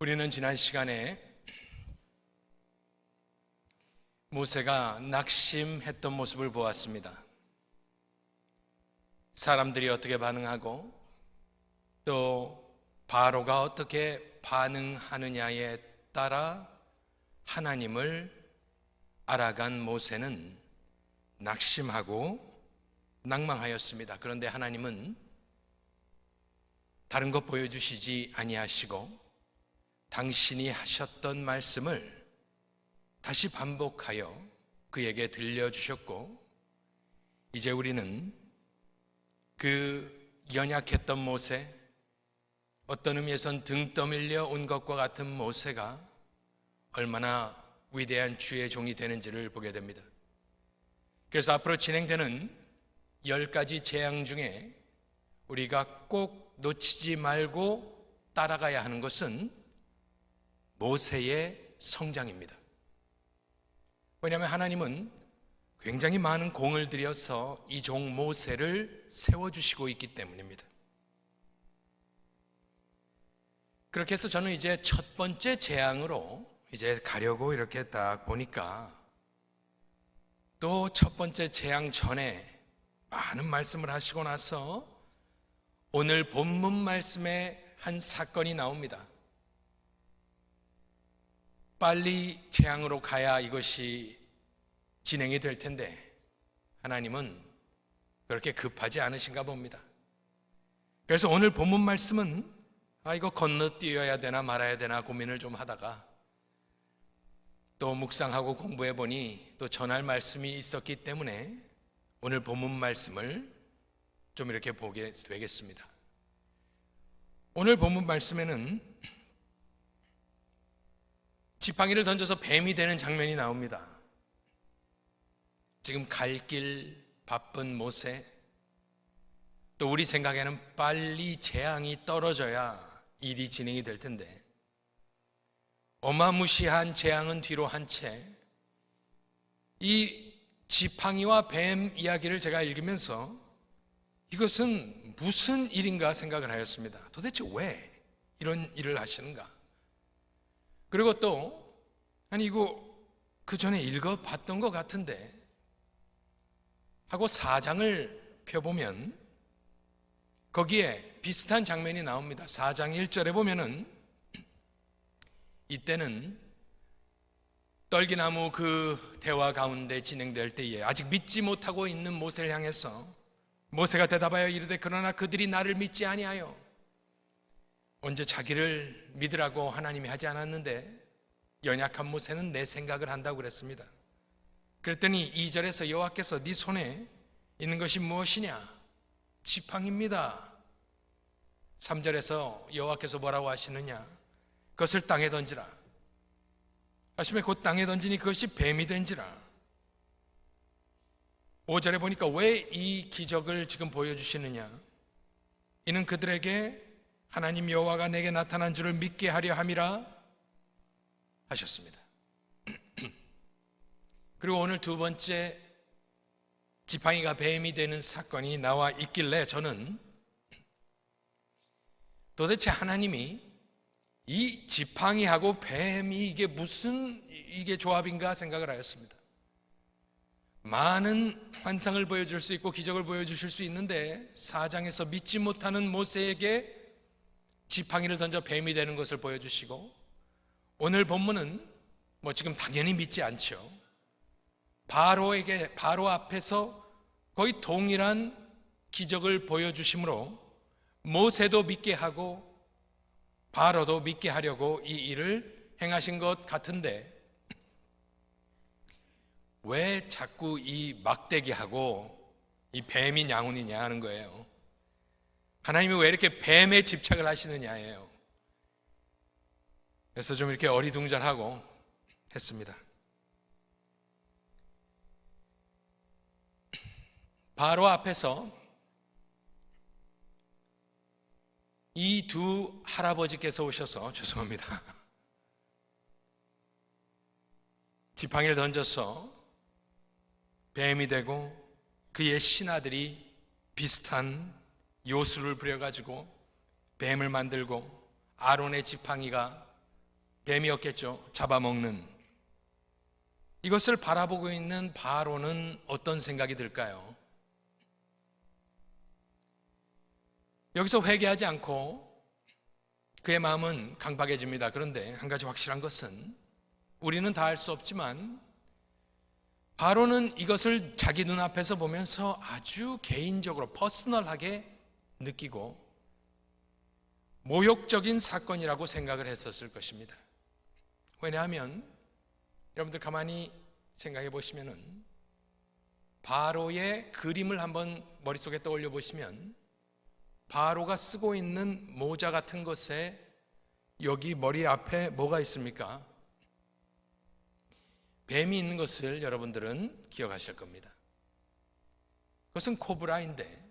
우리는 지난 시간에 모세가 낙심했던 모습을 보았습니다. 사람들이 어떻게 반응하고 또 바로가 어떻게 반응하느냐에 따라 하나님을 알아간 모세는 낙심하고 낭망하였습니다. 그런데 하나님은 다른 것 보여주시지 아니하시고 당신이 하셨던 말씀을 다시 반복하여 그에게 들려주셨고, 이제 우리는 그 연약했던 모세, 어떤 의미에선 등 떠밀려 온 것과 같은 모세가 얼마나 위대한 주의 종이 되는지를 보게 됩니다. 그래서 앞으로 진행되는 10가지 재앙 중에 우리가 꼭 놓치지 말고 따라가야 하는 것은 모세의 성장입니다. 왜냐하면 하나님은 굉장히 많은 공을 들여서 이 종 모세를 세워주시고 있기 때문입니다. 그렇게 해서 저는 이제 첫 번째 재앙으로 이제 가려고 이렇게 딱 보니까, 또 첫 번째 재앙 전에 많은 말씀을 하시고 나서 오늘 본문 말씀에 한 사건이 나옵니다. 빨리 재앙으로 가야 이것이 진행이 될 텐데 하나님은 그렇게 급하지 않으신가 봅니다. 그래서 오늘 본문 말씀은 이거 건너뛰어야 되나 말아야 되나 고민을 좀 하다가 또 묵상하고 공부해 보니 또 전할 말씀이 있었기 때문에 오늘 본문 말씀을 좀 이렇게 보게 되겠습니다. 오늘 본문 말씀에는 지팡이를 던져서 뱀이 되는 장면이 나옵니다. 지금 갈 길 바쁜 모세, 또 우리 생각에는 빨리 재앙이 떨어져야 일이 진행이 될 텐데 어마무시한 재앙은 뒤로 한 채 이 지팡이와 뱀 이야기를 제가 읽으면서 이것은 무슨 일인가 생각을 하였습니다. 도대체 왜 이런 일을 하시는가? 그리고 또 이거 그 전에 읽어봤던 것 같은데 하고 4장을 펴보면 거기에 비슷한 장면이 나옵니다. 4장 1절에 보면은 이때는 떨기나무 그 대화 가운데 진행될 때에 아직 믿지 못하고 있는 모세를 향해서 모세가 대답하여 이르되 그러나 그들이 나를 믿지 아니하여. 언제 자기를 믿으라고 하나님이 하지 않았는데 연약한 모세는 내 생각을 한다고 그랬습니다. 그랬더니 2절에서 여호와께서 네 손에 있는 것이 무엇이냐? 지팡이입니다. 3절에서 여호와께서 뭐라고 하시느냐? 그것을 땅에 던지라. 하시면 곧 땅에 던지니 그것이 뱀이 된지라. 5절에 보니까 왜 이 기적을 지금 보여주시느냐? 이는 그들에게 하나님 여호와가 내게 나타난 줄을 믿게 하려 함이라 하셨습니다. 그리고 오늘 두 번째 지팡이가 뱀이 되는 사건이 나와 있길래 저는 도대체 하나님이 이 지팡이하고 뱀이 이게 무슨 이게 조합인가 생각을 하였습니다. 많은 환상을 보여줄 수 있고 기적을 보여주실 수 있는데 4장에서 믿지 못하는 모세에게 지팡이를 던져 뱀이 되는 것을 보여주시고, 오늘 본문은 지금 당연히 믿지 않죠. 바로 앞에서 거의 동일한 기적을 보여주심으로 모세도 믿게 하고 바로도 믿게 하려고 이 일을 행하신 것 같은데 왜 자꾸 이 막대기하고 이 뱀이 냥훈이냐 하는 거예요. 하나님이 왜 이렇게 뱀에 집착을 하시느냐예요. 그래서 좀 이렇게 어리둥절하고 했습니다. 바로 앞에서 이 두 할아버지께서 오셔서, 죄송합니다, 지팡이를 던져서 뱀이 되고 그의 신하들이 비슷한 요술을 부려가지고 뱀을 만들고 아론의 지팡이가 뱀이었겠죠. 잡아먹는. 이것을 바라보고 있는 바로는 어떤 생각이 들까요? 여기서 회개하지 않고 그의 마음은 강박해집니다. 그런데 한 가지 확실한 것은 우리는 다 알 수 없지만 바로는 이것을 자기 눈앞에서 보면서 아주 개인적으로 퍼스널하게 느끼고 모욕적인 사건이라고 생각을 했었을 것입니다. 왜냐하면 여러분들 가만히 생각해 보시면은 바로의 그림을 한번 머릿속에 떠올려 보시면 바로가 쓰고 있는 모자 같은 것에 여기 머리 앞에 뭐가 있습니까? 뱀이 있는 것을 여러분들은 기억하실 겁니다. 그것은 코브라인데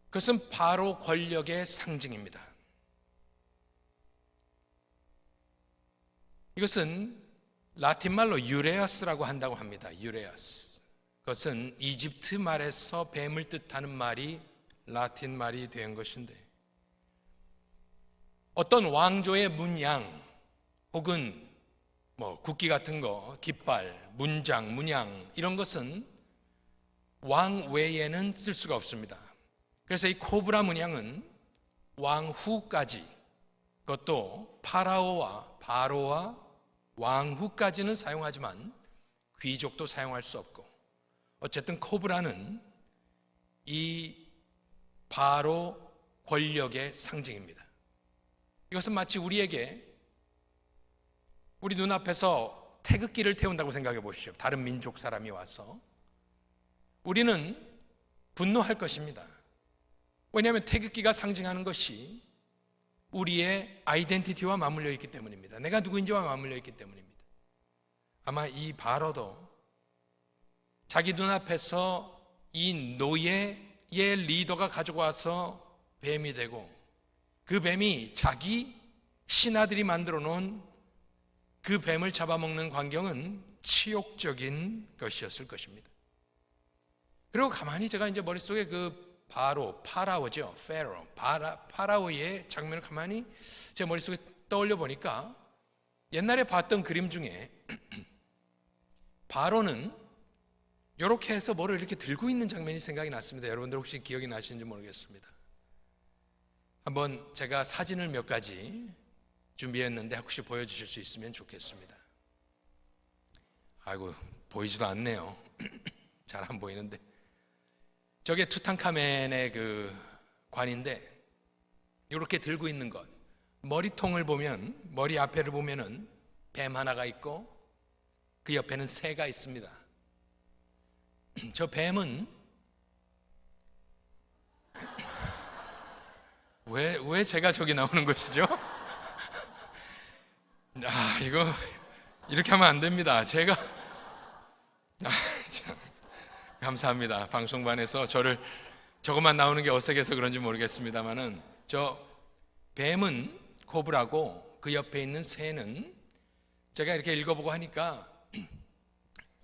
그것은 바로 권력의 상징입니다. 이것은 라틴 말로 유레아스라고 한다고 합니다. 유레아스. 그것은 이집트 말에서 뱀을 뜻하는 말이 라틴 말이 된 것인데 어떤 왕조의 문양 혹은 국기 같은 거, 깃발, 문장, 문양 이런 것은 왕 외에는 쓸 수가 없습니다. 그래서 이 코브라 문양은 왕 후까지 그것도 파라오와 바로와 왕 후까지는 사용하지만 귀족도 사용할 수 없고 어쨌든 코브라는 이 바로 권력의 상징입니다. 이것은 마치 우리에게 우리 눈앞에서 태극기를 태운다고 생각해 보십시오. 다른 민족 사람이 와서 우리는 분노할 것입니다. 왜냐하면 태극기가 상징하는 것이 우리의 아이덴티티와 맞물려 있기 때문입니다. 내가 누구인지와 맞물려 있기 때문입니다. 아마 이 바로도 자기 눈앞에서 이 노예의 리더가 가지고 와서 뱀이 되고 그 뱀이 자기 신하들이 만들어 놓은 그 뱀을 잡아먹는 광경은 치욕적인 것이었을 것입니다. 그리고 가만히 제가 이제 머릿속에 그 파라오죠. 파라오의 장면을 가만히 제 머릿속에 떠올려 보니까 옛날에 봤던 그림 중에 바로는 이렇게 해서 뭐를 이렇게 들고 있는 장면이 생각이 났습니다. 여러분들 혹시 기억이 나시는지 모르겠습니다. 한번 제가 사진을 몇 가지 준비했는데 혹시 보여주실 수 있으면 좋겠습니다. 아이고 보이지도 않네요. 잘 안 보이는데 저게 투탕카멘의 그 관인데 이렇게 들고 있는 것 머리통을 보면 머리 앞에를 보면은 뱀 하나가 있고 그 옆에는 새가 있습니다. 저 뱀은 왜 제가 저기 나오는 것이죠? 이거 이렇게 하면 안 됩니다. 제가 참, 감사합니다. 방송반에서 저를 저것만 나오는 게 어색해서 그런지 모르겠습니다만은 저 뱀은 코브라고 그 옆에 있는 새는 제가 이렇게 읽어보고 하니까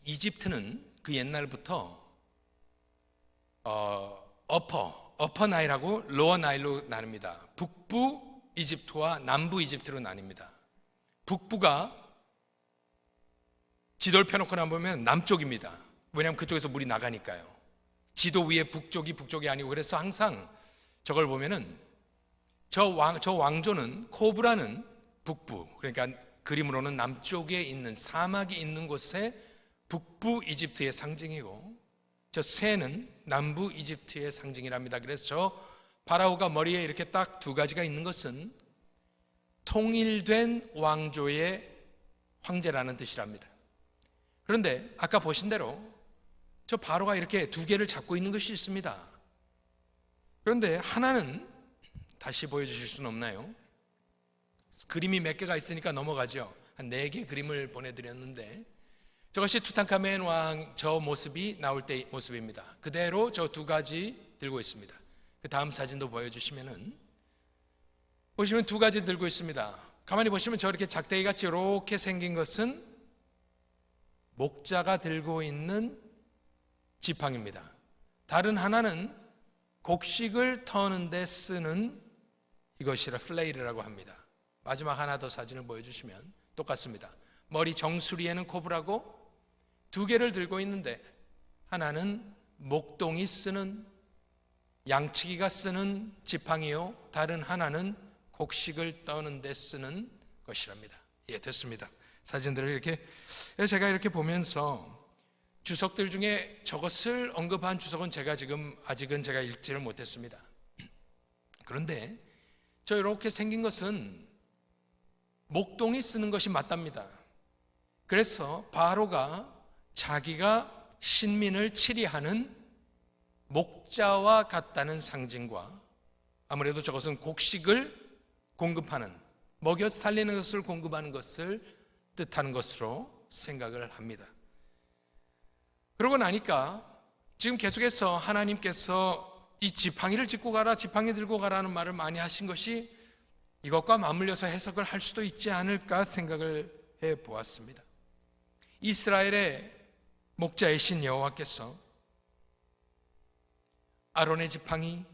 이집트는 그 옛날부터 어퍼 나일하고 로어 나일로 나눕니다. 북부 이집트와 남부 이집트로 나뉩니다. 북부가 지도를 펴놓고 보면 남쪽입니다. 왜냐하면 그쪽에서 물이 나가니까요. 지도 위에 북쪽이 아니고 그래서 항상 저걸 보면은 저 왕조는 코브라는 북부 그러니까 그림으로는 남쪽에 있는 사막이 있는 곳에 북부 이집트의 상징이고 저 새는 남부 이집트의 상징이랍니다. 그래서 저 파라오가 머리에 이렇게 딱 두 가지가 있는 것은 통일된 왕조의 황제라는 뜻이랍니다. 그런데 아까 보신 대로 저 바로가 이렇게 두 개를 잡고 있는 것이 있습니다. 그런데 하나는 다시 보여주실 수는 없나요? 그림이 몇 개가 있으니까 넘어가죠. 한 4개 그림을 보내드렸는데 저것이 투탕카멘 왕 저 모습이 나올 때 모습입니다. 그대로 저 두 가지 들고 있습니다. 그 다음 사진도 보여주시면은 보시면 두 가지 들고 있습니다. 가만히 보시면 저렇게 작대기같이 이렇게 생긴 것은 목자가 들고 있는 지팡입니다. 다른 하나는 곡식을 터는 데 쓰는 이것이라 플레이르라고 합니다. 마지막 하나 더 사진을 보여주시면 똑같습니다. 머리 정수리에는 코브라고 두 개를 들고 있는데 하나는 목동이 쓰는 양치기가 쓰는 지팡이요, 다른 하나는 곡식을 떠는 데 쓰는 것이랍니다. 예, 됐습니다. 사진들을 이렇게 제가 이렇게 보면서 주석들 중에 저것을 언급한 주석은 제가 지금 아직은 제가 읽지를 못했습니다. 그런데 저 이렇게 생긴 것은 목동이 쓰는 것이 맞답니다. 그래서 바로가 자기가 신민을 치리하는 목자와 같다는 상징과 아무래도 저것은 곡식을 공급하는, 먹여 살리는 것을 공급하는 것을 뜻하는 것으로 생각을 합니다. 그러고 나니까 지금 계속해서 하나님께서 이 지팡이를 짚고 가라, 지팡이 들고 가라는 말을 많이 하신 것이 이것과 맞물려서 해석을 할 수도 있지 않을까 생각을 해보았습니다. 이스라엘의 목자이신 여호와께서 아론의 지팡이,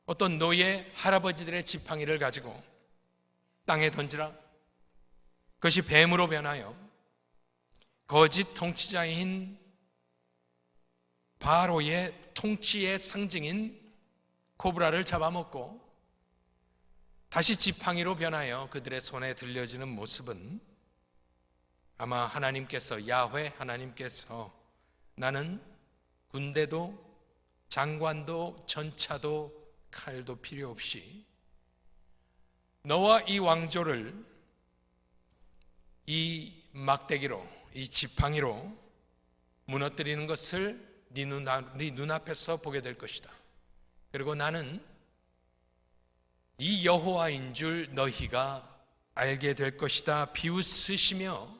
어떤 노예 할아버지들의 지팡이를 가지고 땅에 던지라, 그것이 뱀으로 변하여 거짓 통치자인 바로의 통치의 상징인 코브라를 잡아먹고 다시 지팡이로 변하여 그들의 손에 들려지는 모습은 아마 하나님께서, 야훼 하나님께서 나는 군대도 장관도 전차도 칼도 필요 없이 너와 이 왕조를 이 막대기로, 이 지팡이로 무너뜨리는 것을 네 눈앞에서 보게 될 것이다. 그리고 나는 이 여호와인 줄 너희가 알게 될 것이다 비웃으시며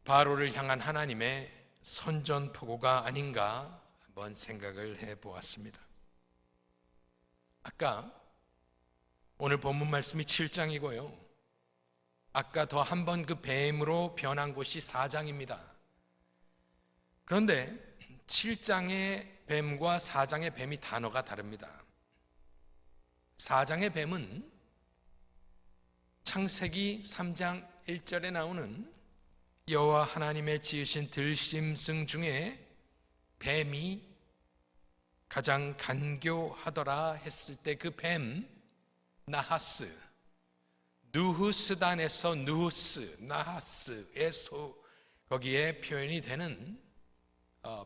바로를 향한 하나님의 선전포고가 아닌가 한번 생각을 해보았습니다. 아까 오늘 본문 말씀이 7장이고요. 아까 더 한 번 그 뱀으로 변한 곳이 4장입니다. 그런데 7장의 뱀과 4장의 뱀이 단어가 다릅니다. 4장의 뱀은 창세기 3장 1절에 나오는 여호와 하나님의 지으신 들짐승 중에 뱀이 가장 간교하더라 했을 때 그 뱀, 나하스, 누후스단에서 누후스, 나하스의 거기에 표현이 되는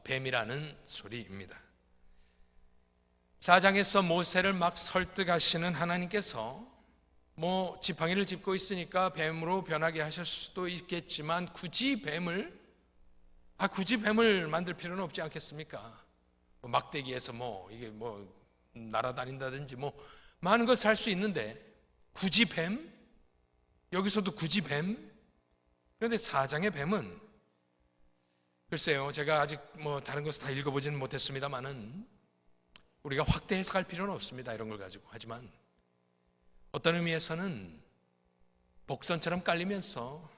뱀이라는 소리입니다. 4장에서 모세를 막 설득하시는 하나님께서 지팡이를 짚고 있으니까 뱀으로 변하게 하실 수도 있겠지만 굳이 뱀을 만들 필요는 없지 않겠습니까? 막대기에서 이게 날아다닌다든지 많은 것을 할 수 있는데 굳이 뱀? 여기서도 굳이 뱀? 그런데 4장의 뱀은 글쎄요, 제가 아직 다른 것을 다 읽어보지는 못했습니다만은 우리가 확대 해석할 필요는 없습니다. 이런 걸 가지고. 하지만 어떤 의미에서는 복선처럼 깔리면서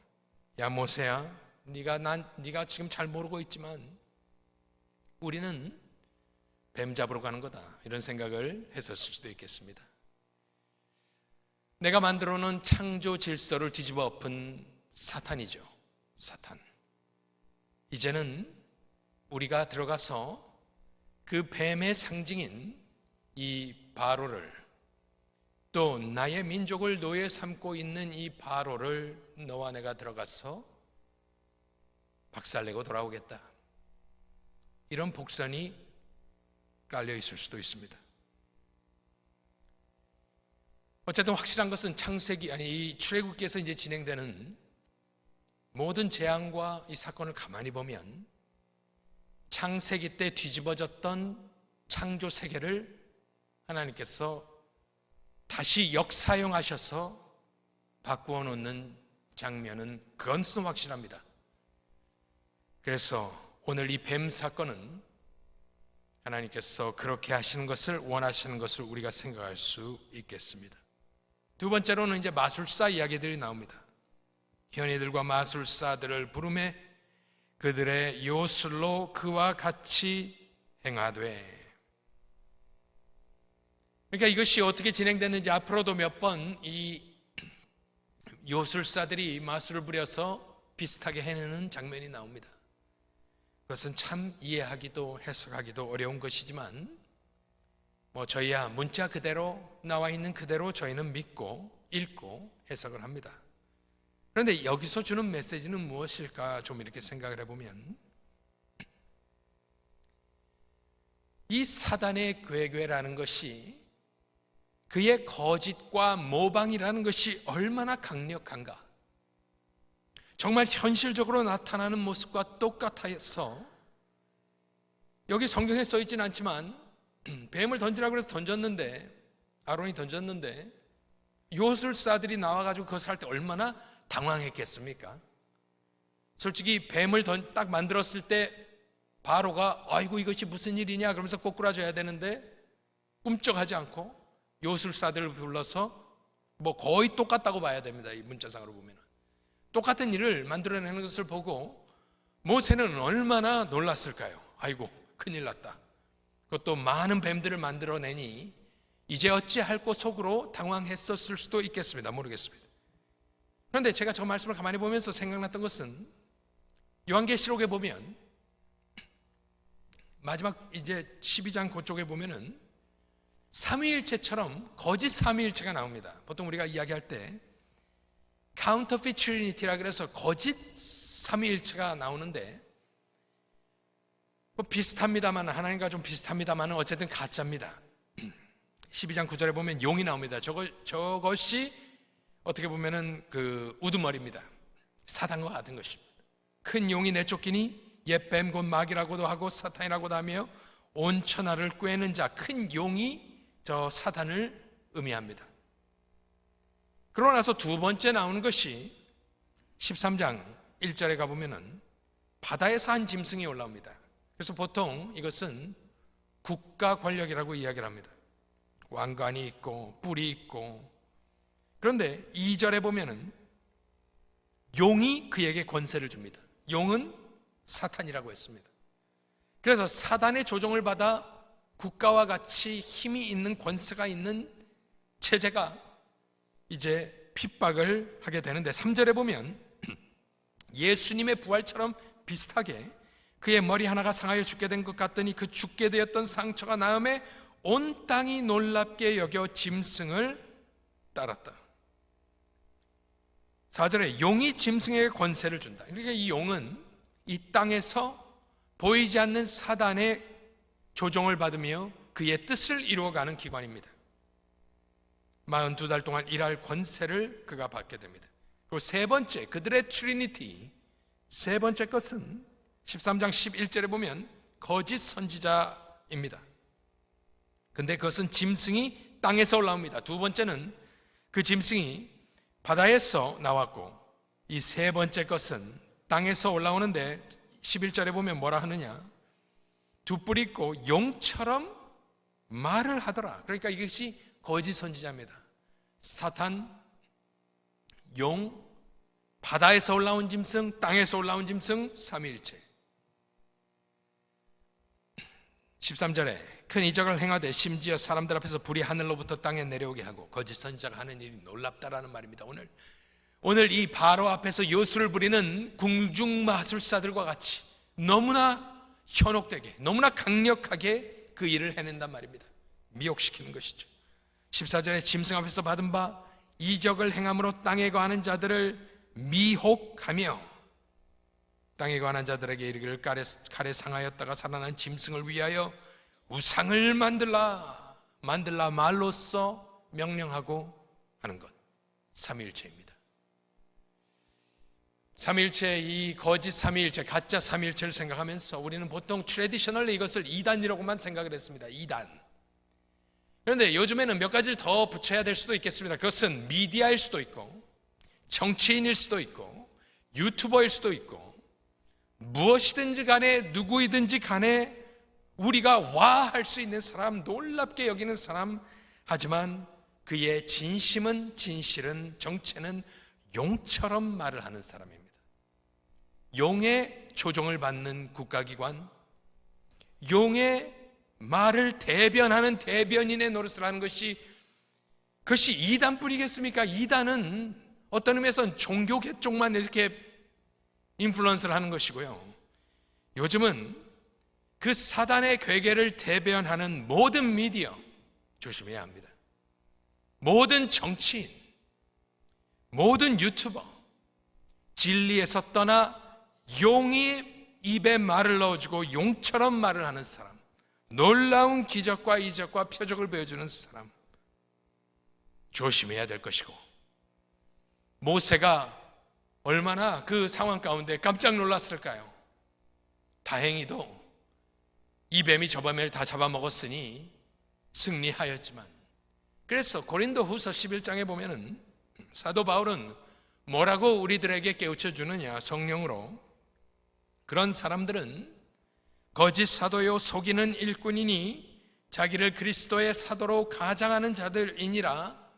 야 모세야, 네가 지금 잘 모르고 있지만 우리는 뱀 잡으러 가는 거다, 이런 생각을 했었을 수도 있겠습니다. 내가 만들어 놓은 창조 질서를 뒤집어 엎은 사탄이죠. 사탄. 이제는 우리가 들어가서 그 뱀의 상징인 이 바로를, 또 나의 민족을 노예 삼고 있는 이 바로를 너와 내가 들어가서 박살내고 돌아오겠다, 이런 복선이 깔려 있을 수도 있습니다. 어쨌든 확실한 것은 이 출애굽기에서 이제 진행되는 모든 재앙과 이 사건을 가만히 보면 창세기 때 뒤집어졌던 창조 세계를 하나님께서 다시 역사용하셔서 바꾸어 놓는 장면은 그건 확실합니다. 그래서 오늘 이 뱀 사건은 하나님께서 그렇게 하시는 것을 원하시는 것을 우리가 생각할 수 있겠습니다. 두 번째로는 이제 마술사 이야기들이 나옵니다. 현이들과 마술사들을 부르매 그들의 요술로 그와 같이 행하되, 그러니까 이것이 어떻게 진행됐는지 앞으로도 몇 번 이 요술사들이 마술을 부려서 비슷하게 해내는 장면이 나옵니다. 그것은 참 이해하기도 해석하기도 어려운 것이지만 저희야 문자 그대로 나와 있는 그대로 저희는 믿고 읽고 해석을 합니다. 그런데 여기서 주는 메시지는 무엇일까 좀 이렇게 생각을 해보면, 이 사단의 괴괴라는 것이, 그의 거짓과 모방이라는 것이 얼마나 강력한가, 정말 현실적으로 나타나는 모습과 똑같아서, 여기 성경에 써 있지는 않지만 뱀을 던지라고 해서 던졌는데, 아론이 던졌는데 요술사들이 나와가지고 그것을 할 때 얼마나 당황했겠습니까? 솔직히 뱀을 딱 만들었을 때 바로가 아이고 이것이 무슨 일이냐 그러면서 꼬꾸라져야 되는데 꿈쩍하지 않고 요술사들을 불러서 거의 똑같다고 봐야 됩니다. 이 문자상으로 보면 똑같은 일을 만들어내는 것을 보고 모세는 얼마나 놀랐을까요? 아이고 큰일 났다. 그것도 많은 뱀들을 만들어내니 이제 어찌할꼬 속으로 당황했었을 수도 있겠습니다. 모르겠습니다. 그런데 제가 저 말씀을 가만히 보면서 생각났던 것은, 요한계시록에 보면 마지막 이제 12장 그쪽에 보면은 삼위일체처럼 거짓 삼위일체가 나옵니다. 보통 우리가 이야기할 때 counterfeit trinity라 그래서 거짓 삼위일체가 나오는데, 비슷합니다만, 하나님과 좀 비슷합니다만 어쨌든 가짜입니다. 12장 9절에 보면 용이 나옵니다. 저것이 어떻게 보면은 그 우두머리입니다. 사단과 같은 것입니다. 큰 용이 내쫓기니 옛 뱀 곧 마귀라고도 하고 사탄이라고도 하며 온 천하를 꿰는 자, 큰 용이 저 사단을 의미합니다. 그러고 나서 두 번째 나오는 것이 13장 1절에 가보면은 바다에서 한 짐승이 올라옵니다. 그래서 보통 이것은 국가 권력이라고 이야기를 합니다. 왕관이 있고 뿔이 있고. 그런데 2절에 보면은 용이 그에게 권세를 줍니다. 용은 사탄이라고 했습니다. 그래서 사단의 조종을 받아 국가와 같이 힘이 있는, 권세가 있는 체제가 이제 핍박을 하게 되는데, 3절에 보면 예수님의 부활처럼 비슷하게 그의 머리 하나가 상하여 죽게 된 것 같더니 그 죽게 되었던 상처가 나음에 온 땅이 놀랍게 여겨 짐승을 따랐다. 4절에 용이 짐승에게 권세를 준다. 그러니까 이 용은 이 땅에서 보이지 않는 사단의 조종을 받으며 그의 뜻을 이루어가는 기관입니다. 42달 동안 일할 권세를 그가 받게 됩니다. 그리고 세 번째, 그들의 트리니티, 세 번째 것은 13장 11절에 보면 거짓 선지자입니다. 근데 그것은 짐승이 땅에서 올라옵니다. 두 번째는 그 짐승이 바다에서 나왔고, 이 세 번째 것은 땅에서 올라오는데 11절에 보면 뭐라 하느냐, 두 뿔이 있고 용처럼 말을 하더라. 그러니까 이것이 거짓 선지자입니다. 사탄, 용, 바다에서 올라온 짐승, 땅에서 올라온 짐승, 삼위일체. 13절에 큰 이적을 행하되 심지어 사람들 앞에서 불이 하늘로부터 땅에 내려오게 하고, 거짓 선지자가 하는 일이 놀랍다라는 말입니다. 오늘 이 바로 앞에서 요술을 부리는 궁중마술사들과 같이 너무나 현혹되게, 너무나 강력하게 그 일을 해낸단 말입니다. 미혹시키는 것이죠. 14절에 짐승 앞에서 받은 바 이적을 행함으로 땅에 거하는 자들을 미혹하며, 땅에 거하는 자들에게 이르기를 칼에 상하였다가 살아난 짐승을 위하여 우상을 만들라 말로써 명령하고 하는 것. 삼위일체입니다. 삼위일체, 이 거짓 삼위일체, 가짜 삼위일체를 생각하면서 우리는 보통 트래디셔널리 이것을 이단이라고만 생각을 했습니다. 이단. 그런데 요즘에는 몇 가지를 더 붙여야 될 수도 있겠습니다. 그것은 미디어일 수도 있고, 정치인일 수도 있고, 유튜버일 수도 있고, 무엇이든지 간에, 누구이든지 간에 우리가 와할 수 있는 사람, 놀랍게 여기는 사람, 하지만 그의 진실은 정체는 용처럼 말을 하는 사람입니다. 용의 조종을 받는 국가기관, 용의 말을 대변하는 대변인의 노릇을 하는 그것이 이단뿐이겠습니까? 이단은 어떤 의미에서는 종교 쪽만 이렇게 인플루언스를 하는 것이고요. 요즘은 그 사단의 괴계를 대변하는 모든 미디어 조심해야 합니다. 모든 정치인, 모든 유튜버, 진리에서 떠나 용이 입에 말을 넣어주고 용처럼 말을 하는 사람, 놀라운 기적과 이적과 표적을 보여주는 사람, 조심해야 될 것이고, 모세가 얼마나 그 상황 가운데 깜짝 놀랐을까요? 다행히도 이 뱀이 저 뱀을 다 잡아먹었으니 승리하였지만, 그래서 고린도 후서 11장에 보면은 사도 바울은 뭐라고 우리들에게 깨우쳐 주느냐? 성령으로 그런 사람들은 거짓 사도요 속이는 일꾼이니 자기를 그리스도의 사도로 가장하는 자들이니라.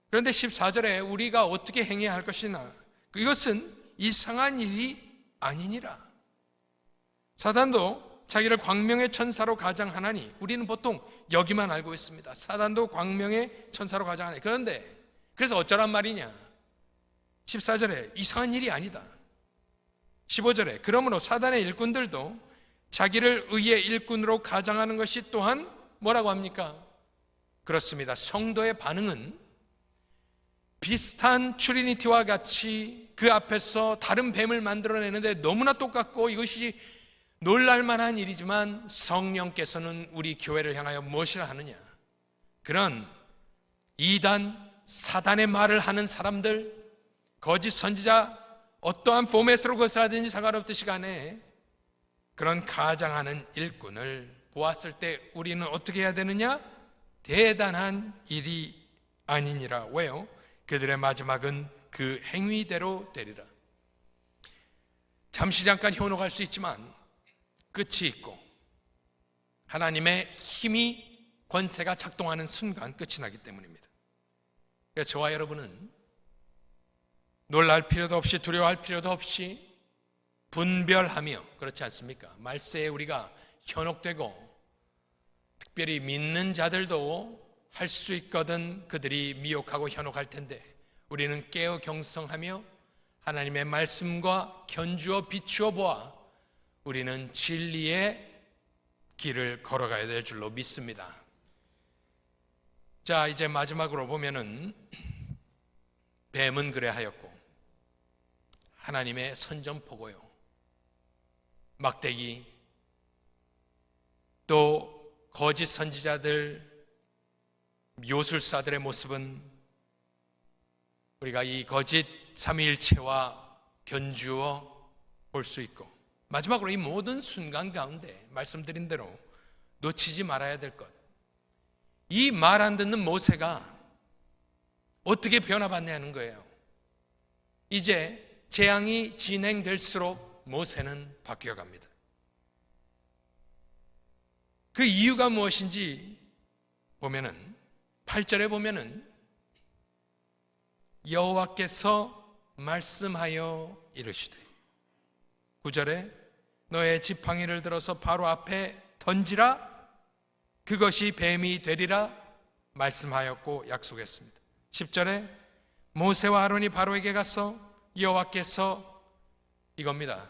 그런데 14절에 우리가 어떻게 행해야 할 것이나 이것은 이상한 일이 아니니라. 사단도 자기를 광명의 천사로 가장하나니, 우리는 보통 여기만 알고 있습니다. 사단도 광명의 천사로 가장하나니. 그런데 그래서 어쩌란 말이냐? 14절에 이상한 일이 아니다. 15절에 그러므로 사단의 일꾼들도 자기를 의의 일꾼으로 가장하는 것이 또한 뭐라고 합니까? 그렇습니다. 성도의 반응은 비슷한 트리니티와 같이 그 앞에서 다른 뱀을 만들어내는데 너무나 똑같고 이것이 놀랄만한 일이지만, 성령께서는 우리 교회를 향하여 무엇이라 하느냐? 그런 이단 사단의 말을 하는 사람들, 거짓 선지자, 어떠한 포맷으로 그것을 하든지 상관없듯이 간에 그런 가장하는 일꾼을 보았을 때 우리는 어떻게 해야 되느냐? 대단한 일이 아니니라. 왜요? 그들의 마지막은 그 행위대로 되리라. 잠시 잠깐 현혹할 수 있지만 끝이 있고 하나님의 힘이, 권세가 작동하는 순간 끝이 나기 때문입니다. 그래서 저와 여러분은 놀랄 필요도 없이 두려워할 필요도 없이 분별하며, 그렇지 않습니까? 말세에 우리가 현혹되고, 특별히 믿는 자들도 할 수 있거든 그들이 미혹하고 현혹할 텐데, 우리는 깨어 경성하며 하나님의 말씀과 견주어 비추어 보아 우리는 진리의 길을 걸어가야 될 줄로 믿습니다. 자, 이제 마지막으로 보면은 뱀은 그래하였고 하나님의 선전포고요, 막대기, 또 거짓 선지자들, 요술사들의 모습은 우리가 이 거짓 삼위일체와 견주어 볼 수 있고, 마지막으로 이 모든 순간 가운데 말씀드린 대로 놓치지 말아야 될 것, 이 말 안 듣는 모세가 어떻게 변화받냐는 거예요. 이제 재앙이 진행될수록 모세는 바뀌어갑니다. 그 이유가 무엇인지 보면은 8절에 보면은 여호와께서 말씀하여 이르시되, 9절에 너의 지팡이를 들어서 바로 앞에 던지라, 그것이 뱀이 되리라 말씀하였고 약속했습니다. 10절에 모세와 아론이 바로에게 가서 여호와께서 이겁니다,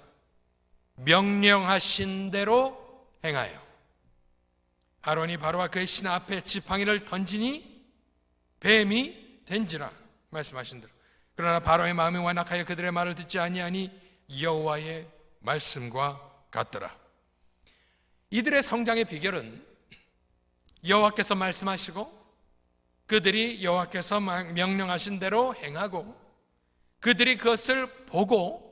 명령하신 대로 행하여 아론이 바로와 그의 신하 앞에 지팡이를 던지니 뱀이 된지라 말씀하신 대로. 그러나 바로의 마음이 완악하여 그들의 말을 듣지 아니하니 여호와의 말씀과 같더라. 이들의 성장의 비결은 여호와께서 말씀하시고 그들이 여호와께서 명령하신 대로 행하고, 그들이 그것을 보고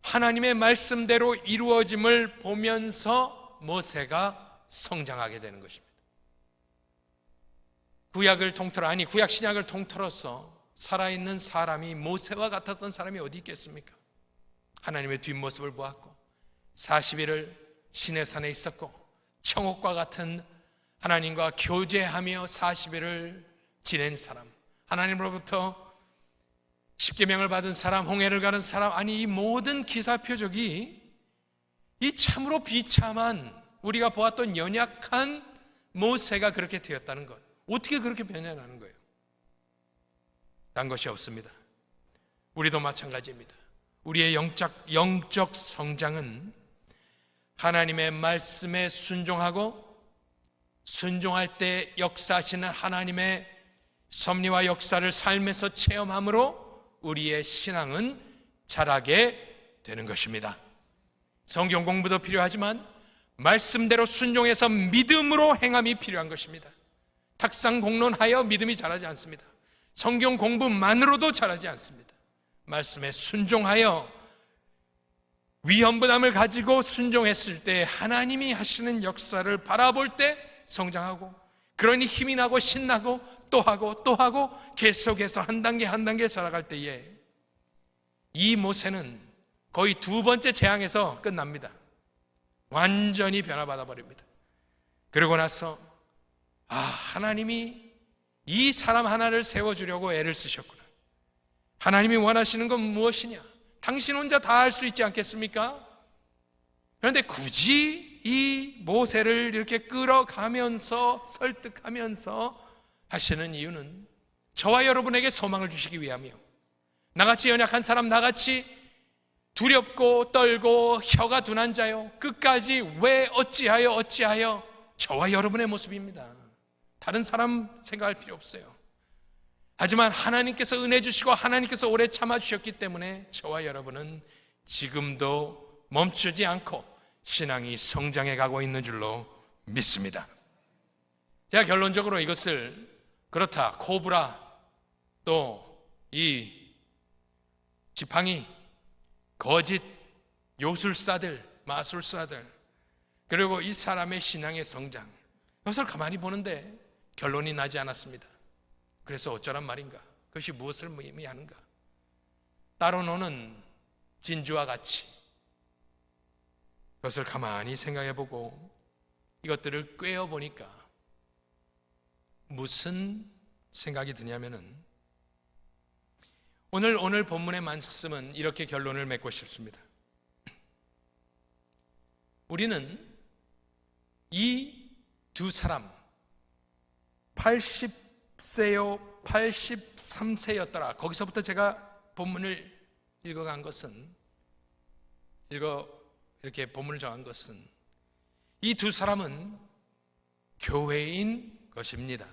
하나님의 말씀대로 이루어짐을 보면서 모세가 성장하게 되는 것입니다. 구약을 통틀어, 아니 구약 신약을 통틀어서 살아있는 사람이 모세와 같았던 사람이 어디 있겠습니까? 하나님의 뒷모습을 보았고 40일을 시내산에 있었고 청옥과 같은 하나님과 교제하며 40일을 지낸 사람, 하나님으로부터 십계명을 받은 사람, 홍해를 가른 사람, 아니 이 모든 기사표적이 이 참으로 비참한 우리가 보았던 연약한 모세가 그렇게 되었다는 것. 어떻게 그렇게 변해나는 거예요? 딴 것이 없습니다. 우리도 마찬가지입니다. 우리의 영적 성장은 하나님의 말씀에 순종하고 순종할 때 역사하시는 하나님의 섭리와 역사를 삶에서 체험함으로 우리의 신앙은 자라게 되는 것입니다. 성경 공부도 필요하지만 말씀대로 순종해서 믿음으로 행함이 필요한 것입니다. 탁상 공론하여 믿음이 자라지 않습니다. 성경 공부만으로도 자라지 않습니다. 말씀에 순종하여 위험부담을 가지고 순종했을 때 하나님이 하시는 역사를 바라볼 때 성장하고, 그러니 힘이 나고 신나고 또 하고 계속해서 한 단계 한 단계 자라갈 때에 이 모세는 거의 두 번째 재앙에서 끝납니다. 완전히 변화받아 버립니다. 그러고 나서 하나님이 이 사람 하나를 세워주려고 애를 쓰셨구나. 하나님이 원하시는 건 무엇이냐? 당신 혼자 다 할 수 있지 않겠습니까? 그런데 굳이 이 모세를 이렇게 끌어가면서 설득하면서 하시는 이유는 저와 여러분에게 소망을 주시기 위함이요, 나같이 연약한 사람, 나같이 두렵고 떨고 혀가 둔한 자요, 끝까지 왜 어찌하여 저와 여러분의 모습입니다. 다른 사람 생각할 필요 없어요. 하지만 하나님께서 은혜 주시고 하나님께서 오래 참아주셨기 때문에 저와 여러분은 지금도 멈추지 않고 신앙이 성장해 가고 있는 줄로 믿습니다. 제가 결론적으로 이것을 그렇다, 코브라 또 이 지팡이, 거짓 요술사들, 마술사들, 그리고 이 사람의 신앙의 성장, 이것을 가만히 보는데 결론이 나지 않았습니다. 그래서 어쩌란 말인가? 그것이 무엇을 의미하는가? 따로 노는 진주와 같이 그것을 가만히 생각해보고 이것들을 꿰어보니까 무슨 생각이 드냐면은 오늘 본문의 말씀은 이렇게 결론을 맺고 싶습니다. 우리는 이 두 사람 80세요 83세였더라 거기서부터 제가 본문을 읽어간 것은 이렇게 본문을 정한 것은 이 두 사람은 교회인 것입니다.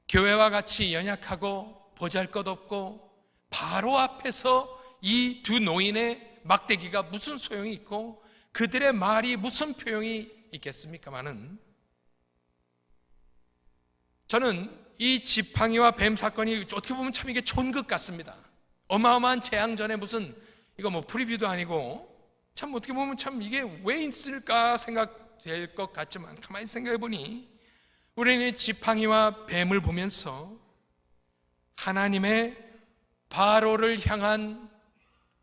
교회와 같이 연약하고 보잘것없고 바로 앞에서 이 두 노인의 막대기가 무슨 소용이 있고 그들의 말이 무슨 표용이 있겠습니까마는, 저는 이 지팡이와 뱀 사건이 어떻게 보면 참 이게 촌극 같습니다. 어마어마한 재앙 전에 무슨 이거 뭐 프리뷰도 아니고 참 어떻게 보면 참 이게 왜 있을까 생각될 것 같지만 가만히 생각해 보니 우리는 지팡이와 뱀을 보면서 하나님의 바로를 향한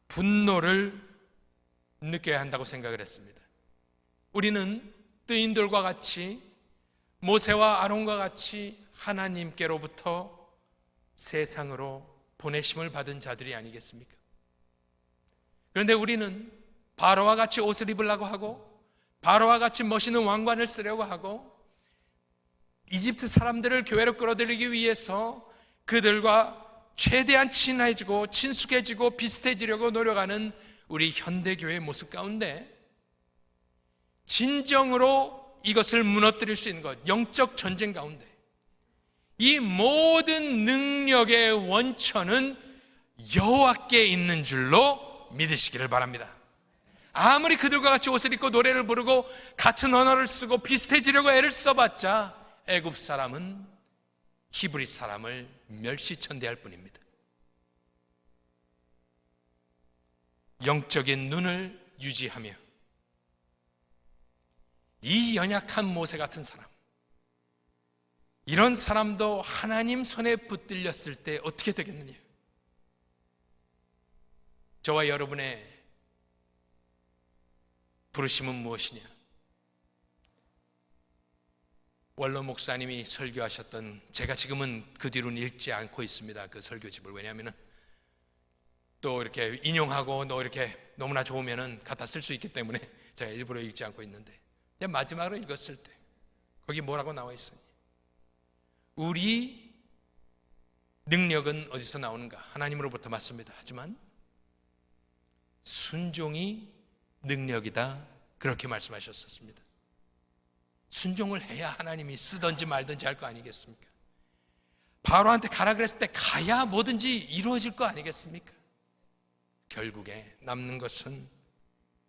분노를 느껴야 한다고 생각을 했습니다. 우리는 뜨인들과 같이 모세와 아론과 같이 하나님께로부터 세상으로 보내심을 받은 자들이 아니겠습니까? 그런데 우리는 바로와 같이 옷을 입으려고 하고 바로와 같이 멋있는 왕관을 쓰려고 하고 이집트 사람들을 교회로 끌어들이기 위해서 그들과 최대한 친해지고 친숙해지고 비슷해지려고 노력하는 우리 현대교회의 모습 가운데 진정으로 이것을 무너뜨릴 수 있는 것, 영적 전쟁 가운데 이 모든 능력의 원천은 여호와께 있는 줄로 믿으시기를 바랍니다. 아무리 그들과 같이 옷을 입고 노래를 부르고 같은 언어를 쓰고 비슷해지려고 애를 써봤자 애굽 사람은 히브리 사람을 멸시천대할 뿐입니다. 영적인 눈을 유지하며 이 연약한 모세 같은 사람, 이런 사람도 하나님 손에 붙들렸을 때 어떻게 되겠느냐? 저와 여러분의 부르심은 무엇이냐? 원로 목사님이 설교하셨던, 제가 지금은 그 뒤로는 읽지 않고 있습니다. 그 설교집을. 왜냐하면 또 이렇게 인용하고 또 이렇게 너무나 좋으면 갖다 쓸 수 있기 때문에 제가 일부러 읽지 않고 있는데, 이제 마지막으로 읽었을 때 거기 뭐라고 나와 있으니? 우리 능력은 어디서 나오는가? 하나님으로부터 맞습니다. 하지만 순종이 능력이다, 그렇게 말씀하셨었습니다. 순종을 해야 하나님이 쓰든지 말든지 할 거 아니겠습니까? 바로한테 가라 그랬을 때 가야 뭐든지 이루어질 거 아니겠습니까? 결국에 남는 것은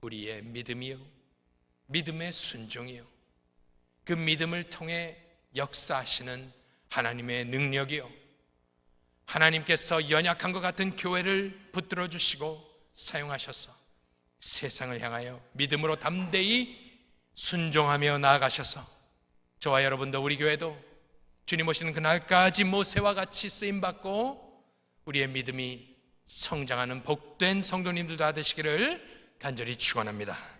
우리의 믿음이요, 믿음의 순종이요, 그 믿음을 통해 역사하시는 하나님의 능력이요, 하나님께서 연약한 것 같은 교회를 붙들어 주시고 사용하셔서 세상을 향하여 믿음으로 담대히 순종하며 나아가셔서 저와 여러분도, 우리 교회도 주님 오시는 그날까지 모세와 같이 쓰임받고 우리의 믿음이 성장하는 복된 성도님들 다 되시기를 간절히 축원합니다.